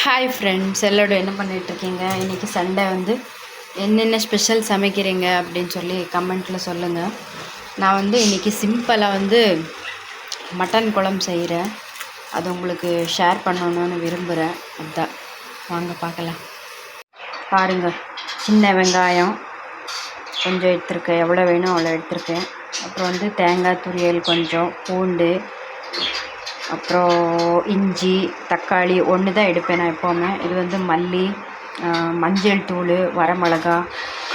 Hi friends, எல்லோரும் என்ன பண்ணிகிட்ருக்கீங்க? இன்றைக்கி சண்டே என்னென்ன ஸ்பெஷல் சமைக்கிறீங்க அப்படின்னு சொல்லி கமெண்ட்டில் சொல்லுங்கள். நான் இன்றைக்கி சிம்பிளாக மட்டன் குழம்பு செய்கிறேன். அது உங்களுக்கு ஷேர் பண்ணணுன்னு விரும்புகிறேன். அதுதான் வாங்க பார்க்கலாம். பாருங்கள், சின்ன வெங்காயம் கொஞ்சம் எடுத்திருக்கேன், எவ்வளோ வேணும் அவ்வளோ எடுத்திருக்கேன். அப்புறம் தேங்காய் துரியல் கொஞ்சம், பூண்டு, அப்புறம் இஞ்சி, தக்காளி ஒன்று தான் எடுப்பேன் நான் எப்போவுமே. இது மல்லி, மஞ்சள் தூள், வரமிளகா,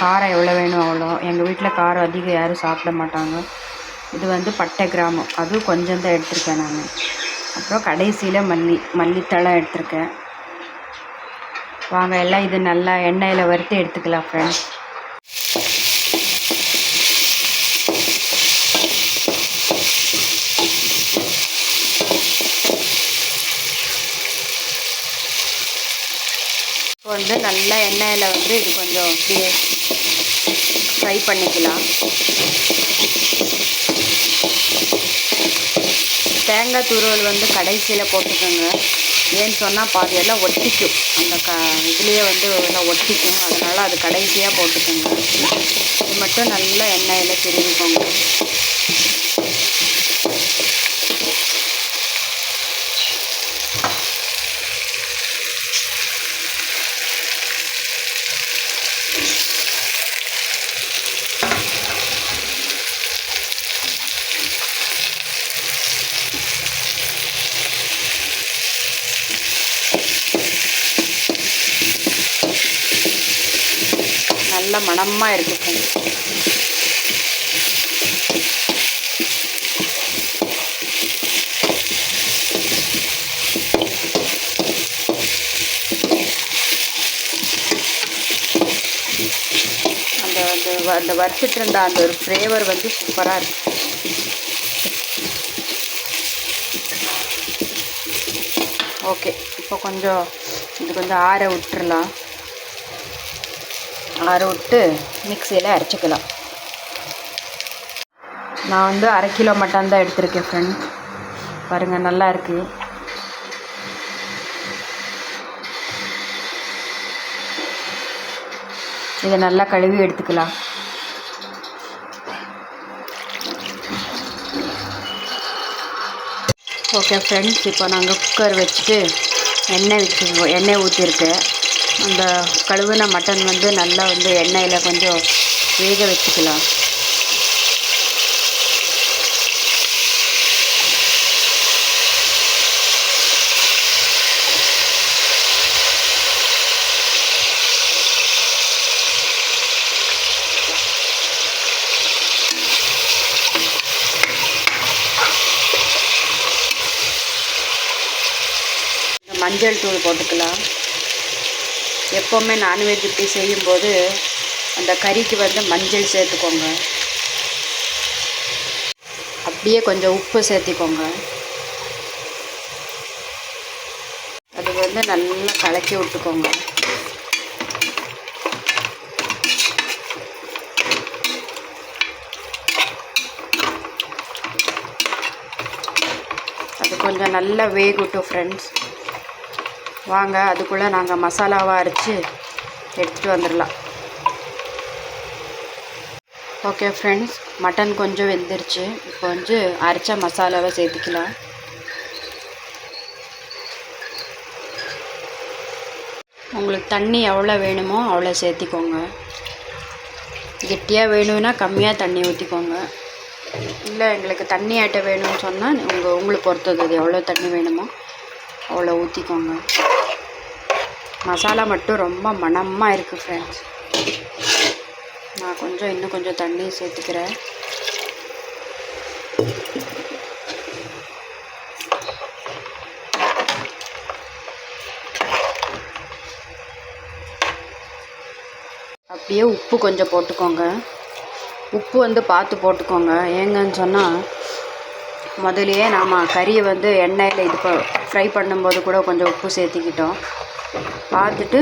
காரம் எவ்வளோ வேணும் அவ்வளோ. எங்கள் வீட்டில் காரம் அதிகம் யாரும் சாப்பிட மாட்டாங்க. இது பட்டை, கிராம்பு அதுவும் கொஞ்சம் தான் எடுத்திருக்கேன் நான். அப்புறம் கடைசியில் மல்லித்தழை எடுத்திருக்கேன். வாங்க எல்லாம் இது நல்லா எண்ணெயில் வறுத்து எடுத்துக்கலாம் ஃப்ரெண்ட்ஸ். நல்லா எண்ணெயில் இது கொஞ்சம் அப்படியே ஃப்ரை பண்ணிக்கலாம். தேங்காய் துருவல் கடைசியில் போட்டுக்கோங்க. ஏன்னு சொன்னால் பாதியெல்லாம் ஒட்டிக்கும், அந்த இதுலேயே எல்லாம் ஒட்டிக்கும். அதனால் அது கடைசியாக போட்டுக்கோங்க. இது மட்டும் நல்லா எண்ணெயில் திருவிக்கோங்க. நல்ல மணமாக இருக்குது. அந்த வறுத்துட்டு இருந்த அந்த ஒரு ஃப்ளேவர் சூப்பராக இருக்குது. ஓகே, இப்போ இது கொஞ்சம் ஆற விட்டுறலாம். ஆற விட்டு மிக்சியில் அரைச்சிக்கலாம். நான் 1/2 கிலோ மட்டன் தான் எடுத்திருக்கேன் ஃப்ரெண்ட். பாருங்கள், நல்லா இருக்குது. இதை நல்லா கழுவி எடுத்துக்கலாம். ஓகே ஃப்ரெண்ட்ஸ், இப்போ நாங்கள் குக்கர் வச்சுட்டு எண்ணெய் ஊற்றிருக்கேன். அந்த கழுவின மட்டன் நல்லா எண்ணெயில் கொஞ்சம் வேக வச்சுக்கலாம். மஞ்சள் தூள் போட்டுக்கலாம். எப்போவுமே நான்வெஜ் இப்படி செய்யும்போது அந்த கறிக்கு மஞ்சள் சேர்த்துக்கோங்க. அப்படியே கொஞ்சம் உப்பு சேர்த்திக்கோங்க. அது நல்லா கலக்கி விட்டுக்கோங்க. அது கொஞ்சம் நல்லா வேகட்டும் ஃப்ரெண்ட்ஸ். வாங்க, அதுக்குள்ளே நாங்கள் மசாலாவை அரைச்சி எடுத்துகிட்டு வந்துடலாம். ஓகே ஃப்ரெண்ட்ஸ், மட்டன் கொஞ்சம் வெந்துருச்சு. இப்போ அரைச்ச மசாலாவை சேர்த்துக்கலாம். உங்களுக்கு தண்ணி எவ்வளோ வேணுமோ அவ்வளோ சேர்த்திக்கோங்க. கெட்டியாக வேணும்னா கம்மியாக தண்ணி ஊற்றிக்கோங்க. இல்லை எங்களுக்கு தண்ணி ஆட்ட வேணும்னு சொன்னால் உங்களுக்கு பொறுத்தது, அது எவ்வளோ தண்ணி வேணுமோ அவ்வளோ ஊற்றிக்கோங்க. மசாலா மட்டும் ரொம்ப மணமாக இருக்குது ஃப்ரெண்ட்ஸ். நான் இன்னும் கொஞ்சம் தண்ணி சேர்த்துக்கிறேன். அப்படியே உப்பு கொஞ்சம் போட்டுக்கோங்க. உப்பு பார்த்து போட்டுக்கோங்க. ஏங்கன்னு சொன்னால் முதலையே நாம் கறியை எண்ணெயில் ஃப்ரை பண்ணும்போது கூட கொஞ்சம் உப்பு சேர்த்திக்கிட்டோம். பார்த்துட்டு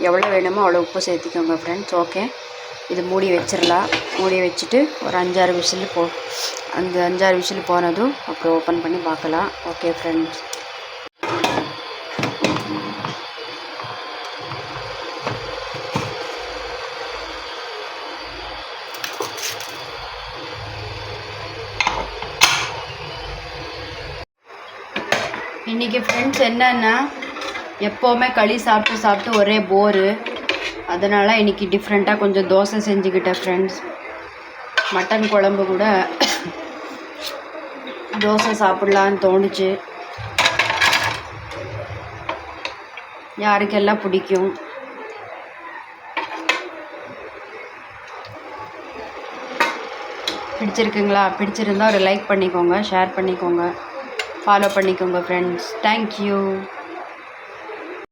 எவ்வளோ வேணுமோ அவ்வளோ உப்பு சேர்த்திக்கோங்க ஃப்ரெண்ட்ஸ். ஓகே, இது மூடி வச்சிடலாம். மூடி வச்சுட்டு ஒரு 5-6 விசில் அந்த 5-6 விசில் போனதும் அப்புறம் ஓப்பன் பண்ணி பார்க்கலாம். ஓகே ஃப்ரெண்ட்ஸ், இன்றைக்கி ஃப்ரெண்ட்ஸ் என்னென்னா, எப்போவுமே களி சாப்பிட்டு சாப்பிட்டு ஒரே போரு. அதனால் இன்றைக்கி டிஃப்ரெண்ட்டாக கொஞ்சம் தோசை செஞ்சுக்கிட்டேன் ஃப்ரெண்ட்ஸ். மட்டன் குழம்பு கூட தோசை சாப்பிட்லான்னு தோணுச்சு. யாருக்கெல்லாம் பிடிக்கும். பிடிச்சிருக்குங்களா? பிடிச்சிருந்தா ஒரு லைக் பண்ணிக்கோங்க, ஷேர் பண்ணிக்கோங்க, ஃபாலோ பண்ணிக்கோங்க ஃப்ரெண்ட்ஸ். தேங்க்யூ.